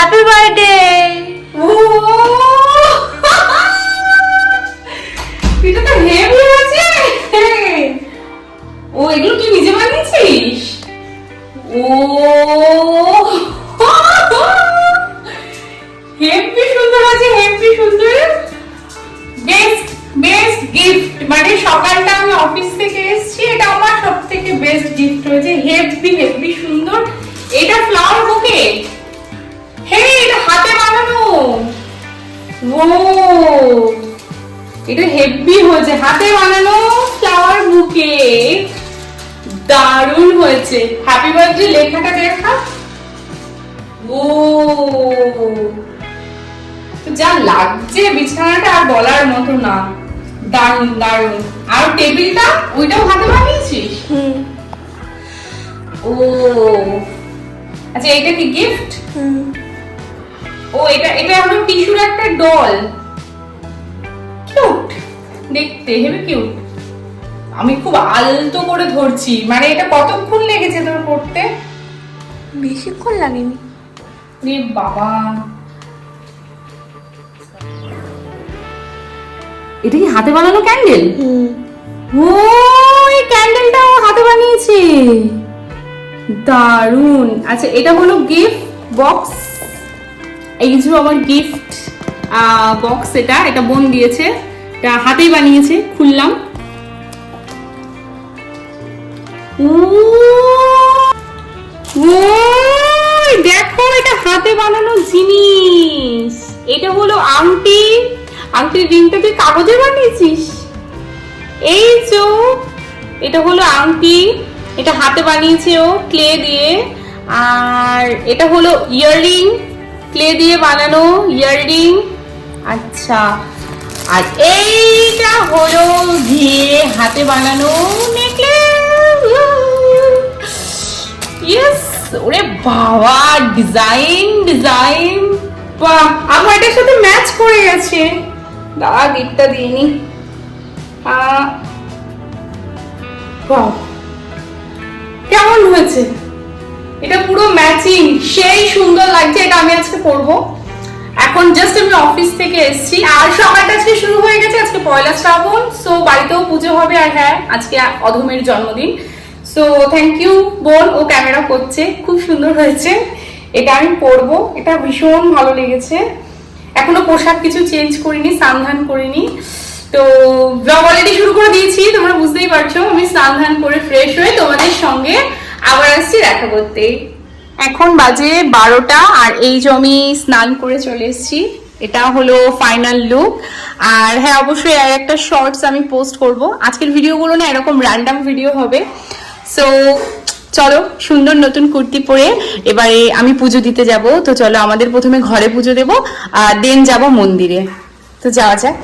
Happy birthday. এটা তো heavy হয়েছে। ও এগুলো তুই নিজে বানিয়েছিস? ও হেভি সুন্দর আছে, হেভি সুন্দর। বেস্ট বেস্ট গিফট, মানে সকালটা আমি অফিস থেকে এসেছি, এটা আমার সবথেকে বেস্ট গিফট হয়েছে। হেভি হেভি সুন্দর। এটা ফ্লাওয়ার বুকে। হ্যাঁ, এটা হাতে বানানো। ও এটা হেভি হয়েছে, হাতে বানানো ফ্লাওয়ার বুকে। দারুণ হয়েছে। হ্যাপি বার্থডে লেখাটা দেখা। ও যা লাগছে বিছানাটা আর বলার মতো না। দারুণ দারুণ। আর টেবিলটা ওইটাও হাতে বানিয়েছিস? ও আচ্ছা, এটা কি গিফট? ও এটা এটা হলো টিস্যুর একটা ডল। কিউট দেখতে, হেবি কিউট। আমি খুব আলতো করে ধরছি, মানে এটা কতক্ষণ লেগেছে তোর করতে? বেশিক্ষণ লাগেনি। রে বাবা, এটা কি হাতে বানানো ক্যান্ডেল? ও এই ক্যান্ডেলটাও হাতে বানিয়েছে। দারুন। আচ্ছা, এটা হলো গিফট বক্স। এই যে আমার গিফট বক্স, এটা এটা বোন দিয়েছে, এটা হাতেই বানিয়েছে। খুললাম। দেখো, এটা হাতে বানানো জিনিস। এটা হলো আংটি। আংটির রিংটা তুই কাগজে বানিয়েছিস? এই তো, এটা হলো আংটি, এটা হাতে বানিয়েছে ও ক্লে দিয়ে। আর এটা হলো ইয়াররিং, ক্লে দিয়ে বানানো ইয়াররিং। আচ্ছা, আর এইটা হলো দিয়ে হাতে বানানো নেকলেস। ইয়েস, ওরে বাবা, ডিজাইন ডিজাইন। বাহ, আমার এটার সাথে ম্যাচ করে গেছে। দাঁড়া, গিফটটা দিয়ে নি। বাহ, কেমন হয়েছে? এটা পুরো ম্যাচিং, সেই সুন্দর লাগছে। এটা আমি আজকে পরবো। এখন জাস্ট আমি অফিস থেকে এসেছি, আর সকালটা আজকে শুরু হয়ে গেছে। আজকে পয়লা শ্রাবণ, সো বাড়িতেও পুজো হবে। আর হ্যাঁ, আজকে অধমের জন্মদিন। সো থ্যাংক ইউ বোন, ও ক্যামেরা করছে। খুব সুন্দর হয়েছে। এটা আমি পরবো, এটা ভীষণ ভালো লেগেছে। এখনো পোশাক কিছু চেঞ্জ করিনি, স্নান ধান করিনি। তো ব্লগ অলরেডি শুরু করে দিয়েছি, তোমরা বুঝতেই পারছো। আমি স্নান ধান করে ফ্রেশ হয়ে তোমাদের সঙ্গে আবার আসছি দেখা করতে। এখন বাজে 12টা, আর এই যে আমি স্নান করে চলে এসেছি। এটা হলো ফাইনাল লুক। আর হ্যাঁ, অবশ্যই আর একটা শর্টস আমি পোস্ট করব। আজকের ভিডিওগুলো না এরকম র্যান্ডম ভিডিও হবে। সো চলো, সুন্দর নতুন কুর্তি পরে এবারে আমি পুজো দিতে যাব। তো চলো, আমাদের প্রথমে ঘরে পুজো দেবো, আর দেন যাব মন্দিরে। তো যাওয়া যাক।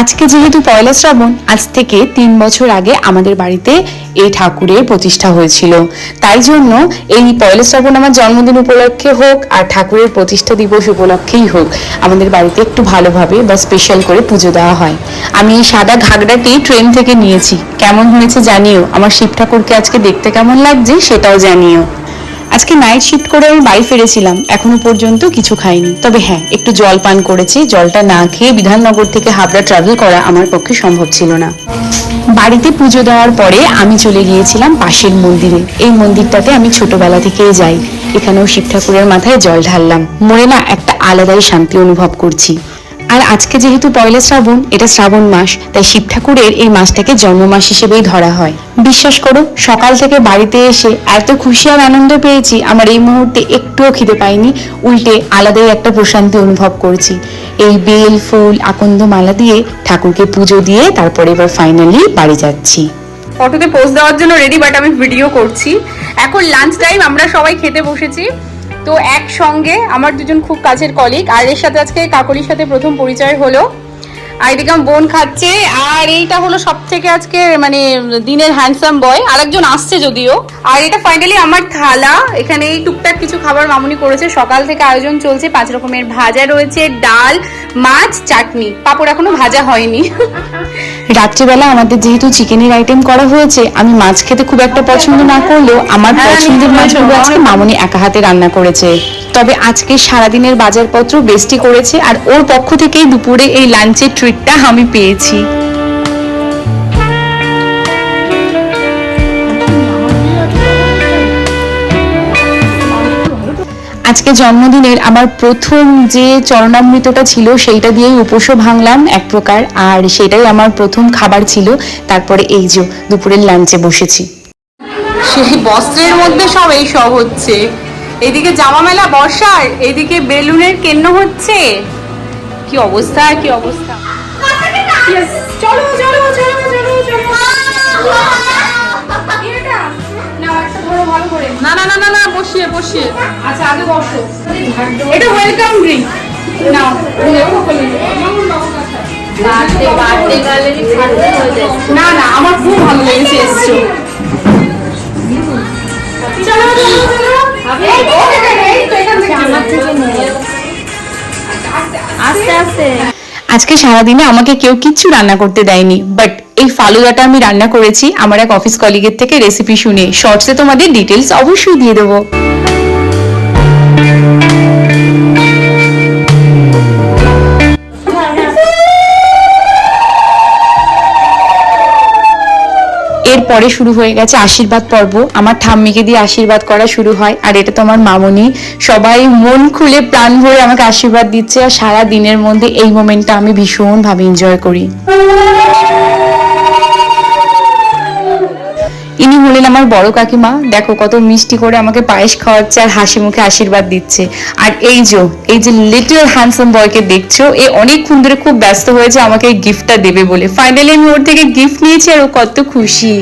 আজকে যেহেতু পয়লা শ্রাবণ, আজ থেকে 3 বছর আগে আমাদের বাড়িতে এই ঠাকুরের প্রতিষ্ঠা হয়েছিল। তাই জন্য এই পয়লা শ্রাবণ আমার জন্মদিন উপলক্ষে হোক আর ঠাকুরের প্রতিষ্ঠা দিবস উপলক্ষেই হোক, আমাদের বাড়িতে একটু ভালোভাবে বা স্পেশাল করে পুজো দেওয়া হয়। আমি এই সাদা ঘাগড়াটি ট্রেন থেকে নিয়েছি। কেমন হয়েছে জানিও। আমার শিব ঠাকুরকে আজকে দেখতে কেমন লাগছে সেটাও জানিও। আজকে নাইট শিফট করে আমি বাড়ি ফিরেছিলাম, এখনো পর্যন্ত কিছু খাইনি। তবে হ্যাঁ, একটু জল পান করেছি। জলটা না খেয়ে বিধাননগর থেকে হাবড়া ট্রাভেল করা আমার পক্ষে সম্ভব ছিল না। বাড়িতে পুজো দেওয়ার পরে আমি চলে গিয়েছিলাম পাশের মন্দিরে। এই মন্দিরটাতে আমি ছোটবেলা থেকেই যাই। এখানেও শিব ঠাকুরের মাথায় জল ঢাললাম। মনে না একটা আলাদাই শান্তি অনুভব করছি। আর আজকে যেহেতু পয়লা শ্রাবণ, এটা শ্রাবণ মাস, তাই শিব ঠাকুরের এই মাসটাকে জন্ম মাস হিসেবেই ধরা হয়। বিশ্বাস করো, সকাল থেকে বাড়িতে এসে এত খুশি আর আনন্দ পেয়েছি, আমার এই মুহূর্তে একটুও খিদে পাইনি। উল্টে আলাদাই একটা প্রশান্তি অনুভব করছি। এই বেল ফুল আকন্দ মালা দিয়ে ঠাকুরকে পুজো দিয়ে তারপরে এবার ফাইনালি বাড়ি যাচ্ছি। ফটোতে পোস্ট দেওয়ার জন্য রেডি, বাট আমি ভিডিও করছি। এখন লাঞ্চ টাইম, আমরা সবাই খেতে বসেছি। তো একসঙ্গে আমার দুজন খুব কাছের কলিগ, আর এর সাথে আজকে কাকলির সাথে প্রথম পরিচয় হলো। আর এদিকে আমার বোন খাচ্ছে। আর এইটা হলো সব থেকে আজকে মানে দিনের হ্যান্ডসাম বয়, আরেকজন আসছে যদিও। আর এটা ফাইনালি আমার থালা। এখানে এই টুকটাক কিছু খাবার মামুনি করেছে, সকাল থেকে আয়োজন চলছে। 5 রকমের ভাজা রয়েছে, ডাল, মাছ, চাটনি, পাঁপড় এখনো ভাজা হয়নি। রাত্রিবেলা আমাদের যেহেতু চিকেনের আইটেম করা হয়েছে, আমি মাছ খেতে খুব একটা পছন্দ না করলেও আমার পছন্দের মাছগুলো আজকে মামুনি একা হাতে রান্না করেছে। তবে আজকে সারাদিনের বাজারপত্র বেস্টি করেছে, আর ওর পক্ষ থেকেই দুপুরে এই লাঞ্চের ট্রিটটা আমি পেয়েছি। আজকে জন্মদিনের আমার প্রথম যে চরণামৃতটা ছিল সেইটা দিয়েই উপোসও ভাঙলাম এক প্রকার, আর সেটাই আমার প্রথম খাবার ছিল। তারপরে এই যে দুপুরের লাঞ্চে বসেছি। সেই বস্ত্রের মধ্যে সব এই সব হচ্ছে, এদিকে জামা মেলা বর্ষার, এদিকে বেলুনের কেন্ন হচ্ছে। কি অবস্থা, কি অবস্থা। চলো চলো চলো চলো চলো। না না না না না, বসিয়ে বসিয়ে। আচ্ছা আগে বসো। এটা ওয়েলকাম ড্রিঙ্ক নাও। না না, আমার খুব ভালো লেগেছে, এসছো। চলো আস্তে আস্তে। আজকে সারাদিনে আমাকে কেউ কিচ্ছু রান্না করতে দেয়নি, বাট এই ফালুদাটা আমি রান্না করেছি আমার এক অফিস কলিগের থেকে রেসিপি শুনে। শর্টসে তোমাদের ডিটেলস অবশ্যই দিয়ে দেবো। এরপরে শুরু হয়ে গেছে আশীর্বাদ পর্ব। আমার ঠাম্মিকে দিয়ে আশীর্বাদ করা শুরু হয়, আর এটা তো আমার মামুনি। সবাই মন খুলে প্রাণ ভরে আমাকে আশীর্বাদ দিচ্ছে, আর সারা দিনের মধ্যে এই মোমেন্টটা আমি ভীষণভাবে এনজয় করি। ইনি হলেন আমার বড় কাকিমা। দেখো কত মিষ্টি করে আমাকে পায়েস খাওয়াচ্ছে আর হাসি মুখে আশীর্বাদ দিচ্ছে। আর এই যে লিটল হ্যান্ডসাম বয়কে দেখছো, এ অনেকক্ষণ ধরে খুব ব্যস্ত হয়েছে আমাকে এই গিফটটা দেবে বলে। ফাইনালি আমি ওর থেকে গিফট নিয়েছি, আর ও কত খুশি।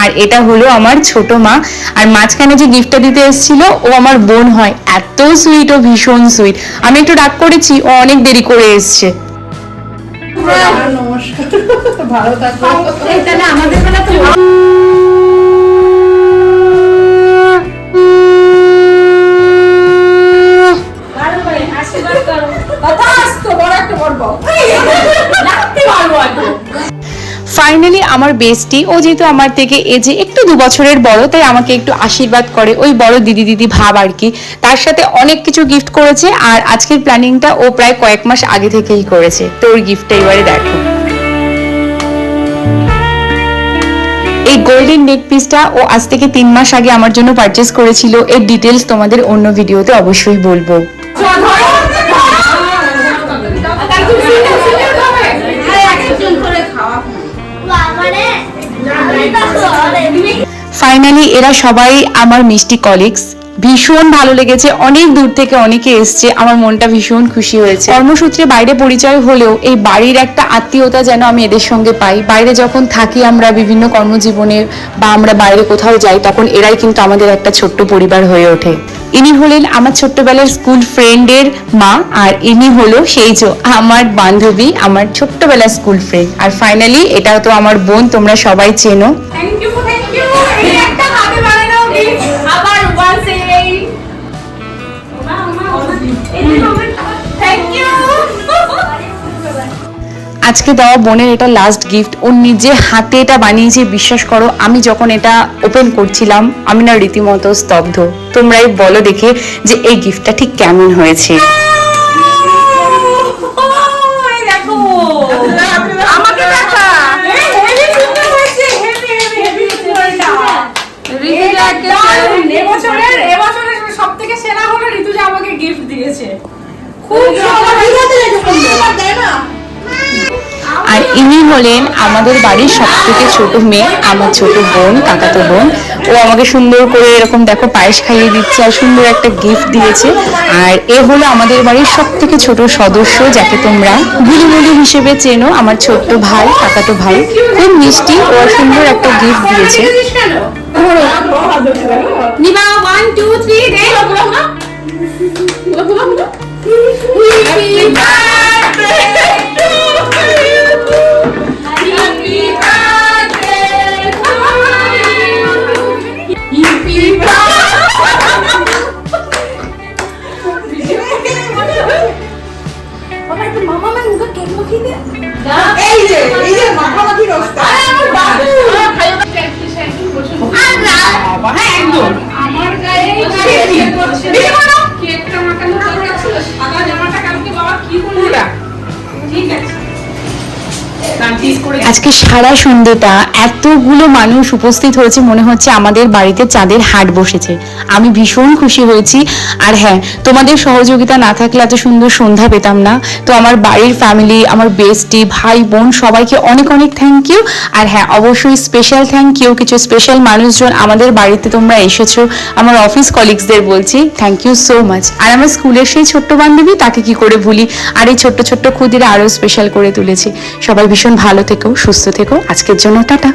আর এটা হলো আমার ছোট মা, আর মাঝখানে যে গিফটটা দিতে এসেছিল ও আমার বোন হয়। এত সুইট, ও ভীষণ সুইট। আমি একটু রাগ করেছি, ও অনেক দেরি করে এসছে। নমস্কার, ভালো থাকো। তাহলে আমাদের বেলা তো ফাইনালি আমার বেস্টি, ও যেহেতু আমার থেকে এজে একটু 2 বছরের বড়, তাই আমাকে একটু আশীর্বাদ করে, ওই বড় দিদি দিদি ভাব আর কি। তার সাথে অনেক কিছু গিফট করেছে, আর আজকের প্ল্যানিংটা ও প্রায় কয়েক মাস আগে থেকেই করেছে। তো ওর গিফটটা এবারে দেখো। এই গোল্ডেন নেক পিসটা ও আজ থেকে 3 মাস আগে আমার জন্য পারচেস করেছিল। এর ডিটেলস তোমাদের অন্য ভিডিওতে অবশ্যই বলবো। ফাইনালি এরা সবাই আমার মিষ্টি কলিগস। ভীষণ ভালো লেগেছে, অনেক দূর থেকে অনেকে এসছে, আমার মনটা ভীষণ খুশি হয়েছে। কর্মসূত্রে বাইরে পরিচয় হলেও এই বাড়ির একটা আত্মীয়তা যেন আমি এদের সঙ্গে পাই। বাইরে যখন থাকি আমরা বিভিন্ন কর্মজীবনে বা আমরা বাইরে কোথাও যাই, তখন এরাই কিন্তু আমাদের একটা ছোট্ট পরিবার হয়ে ওঠে। ইনি হলেন আমার ছোট্টবেলার স্কুল ফ্রেন্ডের মা, আর ইনি হলো সেই যে আমার বান্ধবী, আমার ছোট্টবেলার স্কুল ফ্রেন্ড। আর ফাইনালি এটাও তো আমার বোন, তোমরা সবাই চেনো। Thank you, thank you. এই একটা হাতে বানানো গিফট আবার ওয়ান্স এই থ্যাংক ইউ। আজকে দেওয়া বোনের এটা লাস্ট গিফট। ও নিজে হাতে এটা বানিয়েছে, বিশ্বাস করো। আমি যখন এটা ওপেন করছিলাম আমি না রীতিমতো স্তব্ধ। তোমরাই বলো দেখে যে এই গিফটটা ঠিক কেমন হয়েছে। আমাকে দেখা, হেভি সুন্দর হয়েছে, হেভি হেভি হেভি সুন্দরটা। এবছরের সবথেকে সেরা হলো ঋতুজা আমাকে গিফট দিয়েছে। খুব সুন্দর, তাই না? আর ইনি হলেন আমাদের বাড়ির সব থেকে ছোট মেয়ে, আমার ছোট বোন, কাকাতো বোন। ও আমাকে সুন্দর করে এরকম দেখো পায়েস খাইয়ে দিচ্ছে, আর সুন্দর একটা গিফট দিয়েছে। আর এ হলো আমাদের বাড়ির সব থেকে ছোট সদস্য, যাকে তোমরা গুলুমুলি হিসেবে চেনো, আমার ছোট্ট ভাই, কাকাতো ভাই। খুব মিষ্টি, ও সুন্দর একটা গিফট দিয়েছে। নিবা 1 2 3 দে। Happy birthday to you. আজকে সারা সন্ধ্যেটা এতগুলো মানুষ উপস্থিত হয়েছে, মনে হচ্ছে আমাদের বাড়িতে চাঁদের হাট বসেছে। আমি ভীষণ খুশি হয়েছি। আর হ্যাঁ, তোমাদের সহযোগিতা না থাকলে এত সুন্দর সন্ধ্যা পেতাম না। তো আমার বাড়ির ফ্যামিলি, আমার বেস্টি, ভাই বোন সবাইকে অনেক অনেক থ্যাংক ইউ। আর হ্যাঁ, অবশ্যই স্পেশাল থ্যাংক ইউ কিছু স্পেশাল মানুষজন আমাদের বাড়িতে তোমরা এসেছো। আমার অফিস কলিগসদের বলছি থ্যাংক ইউ সো মাচ। আর আমার স্কুলের সেই ছোট্ট বান্ধবী, তাকে কি করে ভুলি। আর এই ছোট্ট ছোট্ট ক্ষুদিরা আরো স্পেশাল করে তুলেছি। সবাই ভীষণ ভালো থেকো, সুস্থ থেকো। আজকের জন্য টাটা।